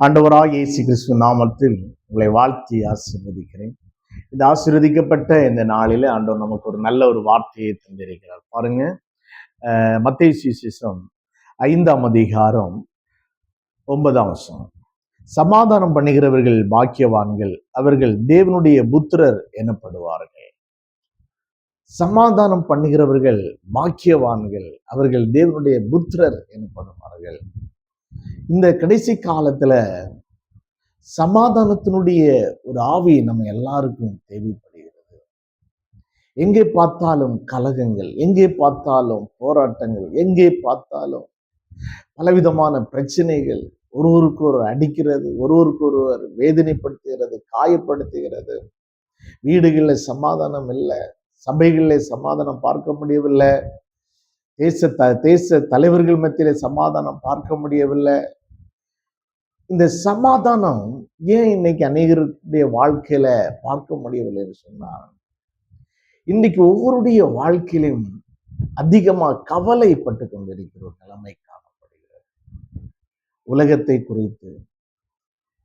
ஆண்டவராகிய இயேசு கிறிஸ்து நாமத்தில் உங்களை வாழ்த்தி ஆசீர்வதிக்கிறேன். இந்த ஆசீர்வதிக்கப்பட்ட இந்த நாளில ஆண்டவர் நமக்கு ஒரு நல்ல ஒரு வார்த்தையை தந்திருக்கிறார். பாருங்க, மத்தேயு சுவிசேஷம் 5ஆம் அதிகாரம் 9ஆம் வசனம். சமாதானம் பண்ணுகிறவர்கள் பாக்கியவான்கள், அவர்கள் தேவனுடைய புத்திரர் எனப்படுவார்கள். சமாதானம் பண்ணுகிறவர்கள் பாக்கியவான்கள், அவர்கள் தேவனுடைய புத்திரர் எனப்படுவார்கள். இந்த கடைசி காலத்துல சமாதானத்தினுடைய ஒரு ஆவி நம்ம எல்லாருக்கும் தேவைப்படுகிறது. எங்கே பார்த்தாலும் கலகங்கள், எங்கே பார்த்தாலும் போராட்டங்கள், எங்கே பார்த்தாலும் பலவிதமான பிரச்சனைகள், ஒருவருக்கு ஒரு அடிக்கிறது, ஒருவருக்கு ஒருவர் வேதனைப்படுத்துகிறது, காயப்படுத்துகிறது. வீடுகளில் சமாதானம் இல்லை, சபைகளில் சமாதானம் பார்க்க முடியவில்லை, தேச தலைவர்கள் மத்தியிலே சமாதானம் பார்க்க முடியவில்லை. இந்த சமாதானம் ஏன் இன்னைக்கு அநேகருடைய வாழ்க்கையில பார்க்க முடியவில்லை என்று சொன்னால், இன்னைக்கு ஒவ்வொருடைய வாழ்க்கையிலும் அதிகமா கவலைப்பட்டு கொண்டிருக்கிற ஒரு நிலைமை காணப்படுகிறது. உலகத்தை குறித்து,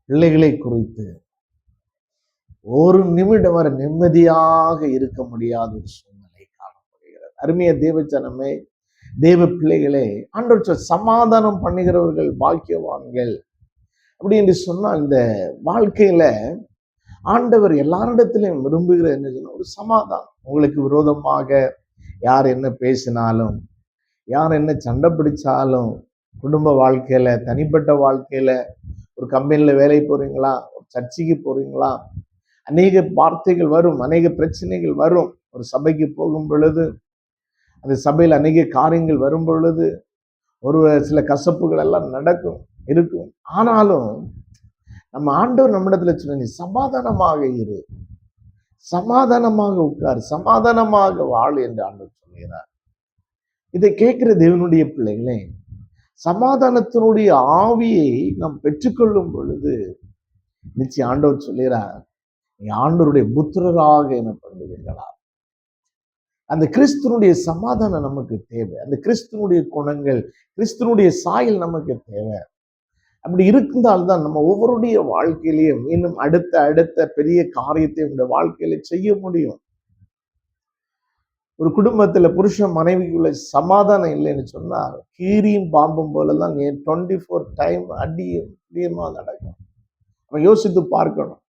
பிள்ளைகளை குறித்து ஒரு நிமிடம் வரை நிம்மதியாக இருக்க முடியாத ஒரு சூழ்நிலை காணப்படுகிறது. அருமைய தேவஜனமே, தேவ பிள்ளைகளே, ஆண்டவர் சமாதானம் பண்ணுகிறவர்கள் பாக்கியவான்கள் அப்படி என்று சொன்னால், இந்த வாழ்க்கையில ஆண்டவர் எல்லாரிடத்திலையும் விரும்புகிற என்ன சொன்னால் ஒரு சமாதானம். உங்களுக்கு விரோதமாக யார் என்ன பேசினாலும், யார் என்ன சண்டை பிடிச்சாலும், குடும்ப வாழ்க்கையில, தனிப்பட்ட வாழ்க்கையில, ஒரு கம்பெனில வேலை போறீங்களா, ஒரு சர்ச்சைக்கு போறீங்களா, அநேக வார்த்தைகள் வரும், அநேக பிரச்சனைகள் வரும். ஒரு சபைக்கு போகும் பொழுது, அந்த சபையில் அநேக காரியங்கள் வரும் பொழுது ஒரு சில கசப்புகள் எல்லாம் நடக்கும், இருக்கும். ஆனாலும் நம்ம ஆண்டவர் நம்மிடத்துல சொன்ன, நீ சமாதானமாக இரு, சமாதானமாக உட்கார், சமாதானமாக வாழ் என்று ஆண்டவர் சொல்கிறார். இதை கேட்கிற தேவனுடைய பிள்ளைகளே, சமாதானத்தினுடைய ஆவியை நாம் பெற்றுக்கொள்ளும் பொழுது நிச்சயம் ஆண்டவர் சொல்கிறார், நீ ஆண்டவருடைய புத்திரராக எனப்படுவீர்களா. அந்த கிறிஸ்துனுடைய சமாதானம் நமக்கு தேவை. அந்த கிறிஸ்துனுடைய குணங்கள், கிறிஸ்துனுடைய சாயல் நமக்கு தேவை. அப்படி இருந்தால்தான் நம்ம ஒவ்வொருடைய வாழ்க்கையிலையும் இன்னும் அடுத்த பெரிய காரியத்தை உங்களுடைய வாழ்க்கையில செய்ய முடியும். ஒரு குடும்பத்துல புருஷன் மனைவிக்குள்ள சமாதானம் இல்லைன்னு சொன்னா, கீரியும் பாம்பும் போலதான் 24 டைம் அடியமா நடக்கும். நம்ம யோசித்து பார்க்கணும்.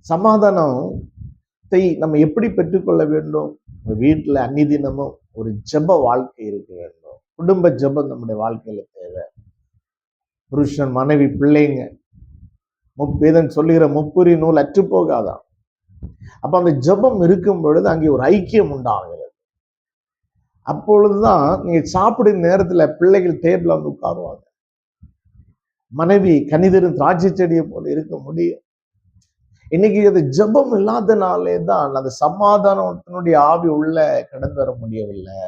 சமாதானத்தை நம்ம எப்படி பெற்றுக்கொள்ள வேண்டும்? வீட்டுல அந்நிதினமும் ஒரு ஜெப வாழ்க்கை இருக்க வேண்டும். குடும்ப ஜெபம் நம்முடைய வாழ்க்கையில தேவை. புருஷன், மனைவி, பிள்ளைங்க, வேதம் சொல்லுகிற முப்புரி நூல் அற்று போகாதான். அப்ப அந்த ஜெபம் இருக்கும் பொழுது அங்கே ஒரு ஐக்கியம் உண்டாகிறது. அப்பொழுதுதான் நீங்க சாப்பிடும் நேரத்துல பிள்ளைகள் டேபிள் வந்து உட்காருவாங்க. மனைவி கனிதரும் திராட்சை செடியை போல இருக்க முடியும். இன்னைக்கு அது ஜெபம் இல்லாதனாலே தான் அந்த சமாதானத்தினுடைய ஆவி உள்ள கடந்து வர முடியவில்லை.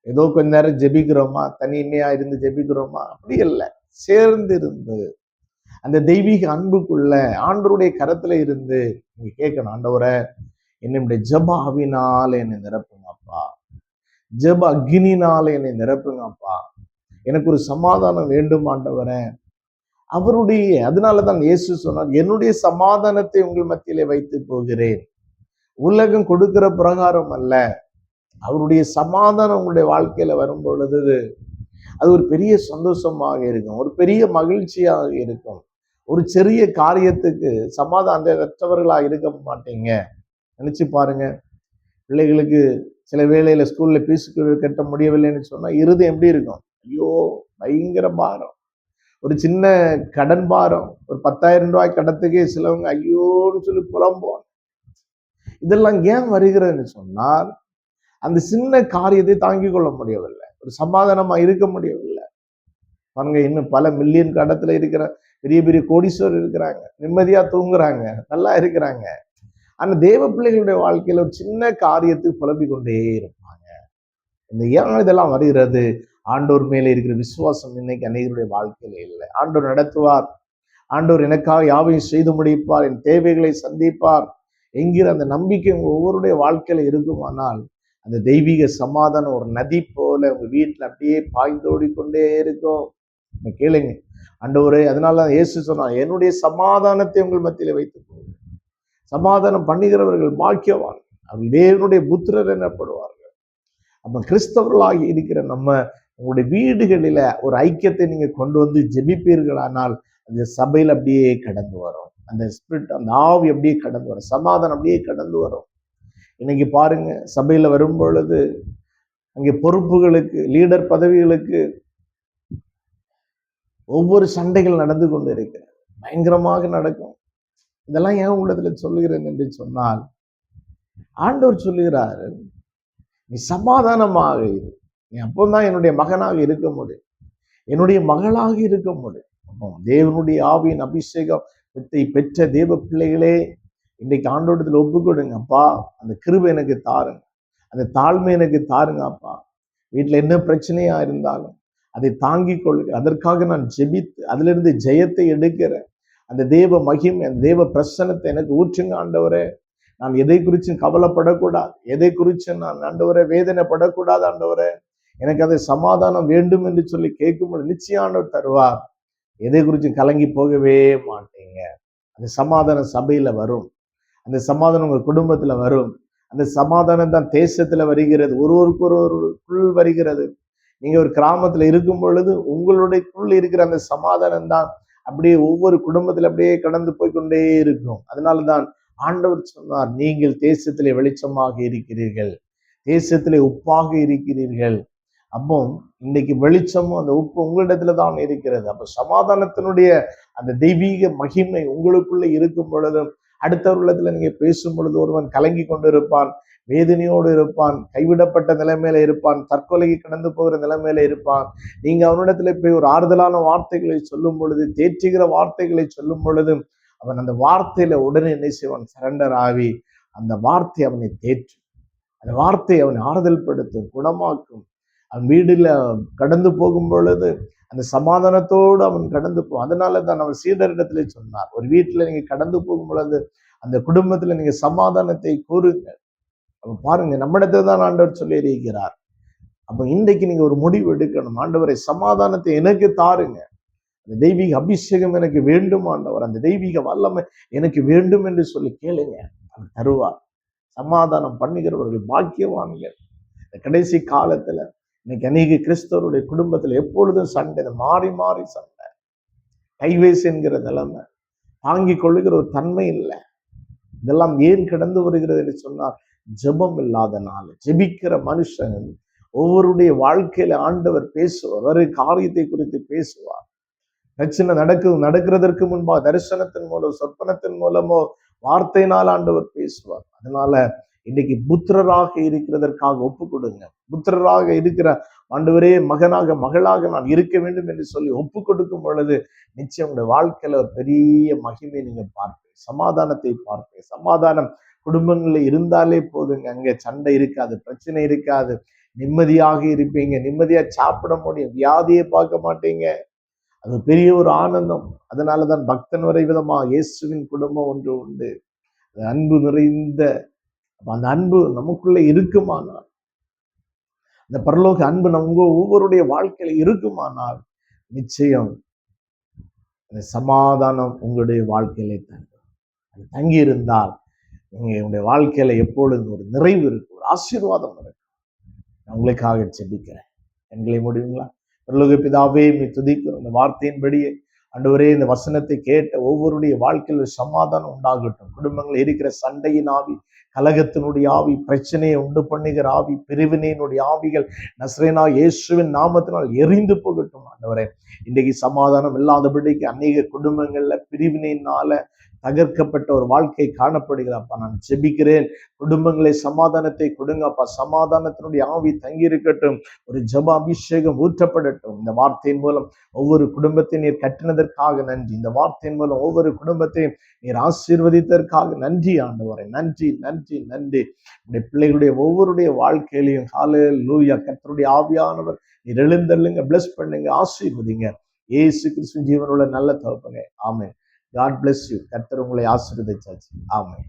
ஏதோ கொஞ்ச நேரம் ஜெபிக்கிறோமா, தனிமையா இருந்து ஜெபிக்கிறோமா, அப்படி இல்லை. சேர்ந்து இருந்து அந்த தெய்வீக அன்புக்குள்ள ஆண்டவருடைய கரத்துல இருந்து நீங்க கேட்கணும், ஆண்டவரை என்னுடைய ஜெப ஆவினால என்னை நிரப்புங்கப்பா, ஜெப அக்னினால என்னை நிரப்புங்கப்பா, எனக்கு ஒரு சமாதானம் வேண்டும் ஆண்டவரை. அவருடைய அதனாலதான் இயேசு சொன்னார், என்னுடைய சமாதானத்தை உங்கள் மத்தியிலே வைத்து போகிறேன், உலகம் கொடுக்கிற பிரகாரம் அல்ல. அவருடைய சமாதானம் உங்களுடைய வாழ்க்கையில வரும் பொழுது அது ஒரு பெரிய சந்தோஷமாக இருக்கும், ஒரு பெரிய மகிழ்ச்சியாக இருக்கும். ஒரு சிறிய காரியத்துக்கு சமாதானத்தவர்களாக இருக்க மாட்டீங்க. நினைச்சு பாருங்க, பிள்ளைகளுக்கு சில வேளையில ஸ்கூல்ல பீஸ் கட்ட முடியவில்லைன்னு சொன்னா இருதயம் எப்படி இருக்கும்? ஐயோ, பயங்கர பாரம். ஒரு சின்ன கடன் பாரம், ஒரு 10,000 ரூபாய் கடத்துக்கே சிலவங்க ஐயோன்னு சொல்லி புலம்புவாங்க. இதெல்லாம் ஏன் வருகிறதுன்னு சொன்னால், அந்த சின்ன காரியத்தை தாங்கிக் கொள்ள முடியவில்லை, ஒரு சமாதானமா இருக்க முடியவில்லை. பாருங்க, இன்னும் பல மில்லியன் கடத்துல இருக்கிற பெரிய பெரிய கோடீஸ்வரர் இருக்கிறாங்க, நிம்மதியா தூங்குறாங்க, நல்லா இருக்கிறாங்க. ஆனா தேவ பிள்ளைகளுடைய வாழ்க்கையில ஒரு சின்ன காரியத்துக்கு புலம்பிக் கொண்டே இருப்பாங்க. இந்த ஏன் இதெல்லாம் வருகிறது? ஆண்டோர் மேலே இருக்கிற விசுவாசம் இன்னைக்கு அநேகருடைய வாழ்க்கையில இல்லை. ஆண்டோர் நடத்துவார், ஆண்டோர் எனக்காக யாவையும் செய்து முடிப்பார், என் தேவைகளை சந்திப்பார் என்கிற அந்த நம்பிக்கை உங்க ஒவ்வொருடைய வாழ்க்கையில இருக்குமானால், அந்த தெய்வீக சமாதானம் ஒரு நதி போல உங்க வீட்டுல அப்படியே பாய்ந்தோடி கொண்டே இருக்கும். கேளுங்க ஆண்டவரே. அதனால இயேசு சொன்னார், என்னுடைய சமாதானத்தை உங்கள் மத்தியில வைத்துக் கொள்ளுங்கள். சமாதானம் பண்ணுகிறவர்கள் பாக்கியவான், அவர் தேவனுடைய புத்திரர் எனப்படுவார்கள். அப்ப கிறிஸ்தவர்களாகி இருக்கிற நம்ம உங்களுடைய வீடுகளில ஒரு ஐக்கியத்தை நீங்க கொண்டு வந்து ஜெபிப்பீர்களானால் அந்த சபையில் அப்படியே கடந்து வரும். அந்த ஸ்பிரிட், அந்த ஆவி அப்படியே கடந்து வரும். சமாதானம் அப்படியே கடந்து வரும். இன்னைக்கு பாருங்க, சபையில வரும் பொழுது அங்கே பொறுப்புகளுக்கு, லீடர் பதவிகளுக்கு ஒவ்வொரு சண்டைகள் நடந்து கொண்டு இருக்கிறது. பயங்கரமாக நடக்கும். இதெல்லாம் ஏன் உள்ளத்துல சொல்லுகிறேன் என்று சொன்னால், ஆண்டவர் சொல்லுகிறாரு, நீ சமாதானமாக இரு. நீ அப்போதான் என்னுடைய மகனாக இருக்க முடியும், என்னுடைய மகளாக இருக்க முடியும். அப்போ தேவனுடைய ஆவியின் அபிஷேகம் பெற்ற தேவ பிள்ளைகளே, இன்றைக்கு ஆண்டோடத்துல ஒப்பு கொடுங்க. அப்பா, அந்த கிருபை எனக்கு தாருங்க, அந்த தாழ்மை எனக்கு தாருங்க அப்பா. வீட்டுல என்ன பிரச்சனையா இருந்தாலும் அதை தாங்கிக் கொள்ளுங்க. அதற்காக நான் ஜெபித்து அதிலிருந்து ஜெயத்தை எடுக்கிறேன். அந்த தேவ மகிமை, அந்த தேவ பிரசன்னத்தை எனக்கு ஊற்றுங்க ஆண்டவரே. நான் எதை குறிச்சும் கவலைப்படக்கூடாது, எதை குறிச்சும் நான் ஆண்டவரே வேதனைப்படக்கூடாது ஆண்டவரே. எனக்கு அதை சமாதானம் வேண்டும் என்று சொல்லி கேட்கும்போது நிச்சயம் ஆண்டவர் தருவார். எதை குறிச்சும் கலங்கி போகவே மாட்டீங்க. அந்த சமாதானம் சபையில வரும், அந்த சமாதானம் உங்க குடும்பத்துல வரும். அந்த சமாதானம் தான் தேசத்துல வருகிறது, ஒருவருக்குள் வருகிறது. நீங்க ஒரு கிராமத்துல இருக்கும் பொழுது உங்களுடையக்குள் இருக்கிற அந்த சமாதானம் தான் அப்படியே ஒவ்வொரு குடும்பத்துல அப்படியே கடந்து போய்கொண்டே இருக்கும். அதனாலதான் ஆண்டவர் சொன்னார், நீங்கள் தேசத்திலே வெளிச்சமாக இருக்கிறீர்கள், தேசத்திலே உப்பாக இருக்கிறீர்கள். அப்போ இன்னைக்கு வெளிச்சமும் அந்த உப்பு உங்களிடத்துல தான் இருக்கிறது. அப்ப சமாதானத்தினுடைய அந்த தெய்வீக மகிமை உங்களுக்குள்ள இருக்கும் பொழுதும் அடுத்தவர்களிடத்துல நீங்க பேசும் பொழுது ஒருவன் கலங்கி கொண்டு இருப்பான், வேதனையோடு இருப்பான், கைவிடப்பட்ட நிலைமையில இருப்பான், தற்கொலைக்கு கடந்து போகிற நிலைமையில இருப்பான். நீங்க அவனிடத்துல போய் ஒரு ஆறுதலான வார்த்தைகளை சொல்லும் பொழுது, தேற்றுகிற வார்த்தைகளை சொல்லும் பொழுதும் அவன் அந்த வார்த்தையில உடனே என்ன செய்வான்? சரண்டர் ஆவி அந்த வார்த்தை அவனை தேற்றும், அந்த வார்த்தை அவனை ஆறுதல் படுத்தும், குணமாக்கும். அவன் வீடுல கடந்து போகும் பொழுது அந்த சமாதானத்தோடு அவன் கடந்து போ. அதனாலதான் அவன் சீடரிடத்துல சொன்னார், ஒரு வீட்டுல நீங்க கடந்து போகும் பொழுது அந்த குடும்பத்துல நீங்க சமாதானத்தை கூறுங்க. அப்ப பாருங்க, நம்மிடத்துல தான் ஆண்டவர் சொல்லி இருக்கிறார். அப்ப இன்றைக்கு நீங்க ஒரு முடிவு எடுக்கணும். ஆண்டவரை, சமாதானத்தை எனக்கு தாருங்க, அந்த தெய்வீக அபிஷேகம் எனக்கு வேண்டும் ஆண்டவர், அந்த தெய்வீக வல்லமை எனக்கு வேண்டும் என்று சொல்லி கேளுங்க, அவர் தருவார். சமாதானம் பண்ணுகிறவர்கள் பாக்கியவான்கள். இந்த கடைசி காலத்துல இன்னைக்கு அநேக கிறிஸ்தவருடைய குடும்பத்துல எப்பொழுதும் சண்டை, மாறி மாறி சண்டை, கைவேஸ் என்கிற நிலைமை, தாங்கிக் கொள்ளுகிற ஒரு தன்மை இல்லை. இதெல்லாம் ஏன் கடந்து வருகிறது என்று சொன்னால், ஜெபம் இல்லாதனால. ஜெபிக்கிற மனுஷன் ஒவ்வொருடைய வாழ்க்கையில ஆண்டவர் பேசுவார், ஒரு காரியத்தை குறித்து பேசுவார். பிரச்சனை நடக்கிறதற்கு முன்பா தரிசனத்தின் மூலம், சொப்பனத்தின் மூலமோ வார்த்தையினால் ஆண்டவர் பேசுவார். அதனால இன்னைக்கு புத்திரராக இருக்கிறதற்காக ஒப்பு கொடுங்க. புத்திரராக இருக்கிற ஆண்டவரே, மகனாக மகளாக நான் இருக்க வேண்டும் என்று சொல்லி ஒப்பு கொடுக்கும் பொழுது நிச்சயம் உங்களுடைய வாழ்க்கையில ஒரு பெரிய மகிமை நீங்க பார்ப்பீங்க, சமாதானத்தை பார்ப்பீங்க. சமாதானம் குடும்பங்களில் இருந்தாலே போதுங்க, அங்க சண்டை இருக்காது, பிரச்சனை இருக்காது, நிம்மதியாக இருப்பீங்க, நிம்மதியா சாப்பிட முடியும், வியாதியை பார்க்க மாட்டீங்க. அது பெரிய ஒரு ஆனந்தம். அதனாலதான் பக்தன் வரை விதமா இயேசுவின் குடும்பம் ஒன்று உண்டு, அன்பு நிறைந்த. அந்த அன்பு நமக்குள்ள இருக்குமானால், அந்த பரலோக அன்பு நம்ம ஒவ்வொருடைய வாழ்க்கையில இருக்குமானால் நிச்சயம் அந்த சமாதானம் உங்களுடைய வாழ்க்கையிலே தங்கி இருந்தால் உங்களுடைய வாழ்க்கையில எப்பொழுதும் ஒரு நிறைவு இருக்கு, ஒரு ஆசீர்வாதம் இருக்கு. நான் உங்களுக்காக ஜெபிக்கிறேன். எங்களை முடியுங்களா? பரலோக பிதாவே, நீ துதிக்கிறோம். இந்த வார்த்தையின்படியே ஆண்டவரே, இந்த வசனத்தை கேட்ட ஒவ்வொருடைய வாழ்க்கையில் சமாதானம் உண்டாகட்டும். குடும்பங்கள் இருக்கிற சண்டையின் ஆவி, கலகத்தினுடைய ஆவி, பிரச்சனையை உண்டு பண்ணுகிற ஆவி, பிரிவினையினுடைய ஆவிகள் நசரேனா இயேசுவின் நாமத்தினால் எரிந்து போகட்டும். ஆண்டவரே, இன்றைக்கு சமாதானம் இல்லாதபடிக்கு அநேக குடும்பங்கள்ல பிரிவினையினால தகர்க்கப்பட்ட ஒரு வாழ்க்கை காணப்படுகிறப்பா. நான் ஜெபிக்கிறேன், குடும்பங்களை சமாதானத்தை கொடுங்கப்பா. சமாதானத்தினுடைய ஆவி தங்கி இருக்கட்டும், ஒரு ஜெப அபிஷேகம் ஊற்றப்படட்டும். இந்த வார்த்தையின் மூலம் ஒவ்வொரு குடும்பத்தை நீர் கட்டினதற்காக நன்றி. இந்த வார்த்தையின் மூலம் ஒவ்வொரு குடும்பத்தையும் நீர் ஆசீர்வதித்ததற்காக நன்றி ஆண்டவரே. நன்றி நன்றி நன்றி. உடைய பிள்ளைகளுடைய ஒவ்வொருடைய வாழ்க்கையிலையும் ஹல்லேலூயா, கர்த்தருடைய ஆவியானவர் நீர் எழுந்தள்ளுங்க, பிளஸ் பண்ணுங்க, ஆசீர்வதிங்க. இயேசு கிறிஸ்துவின் ஜீவனுள்ள நல்ல தகப்பனே, ஆமென். God bless you. கர்த்தர் உங்களை ஆசீர்வதிச்சாச்சு. ஆமென்.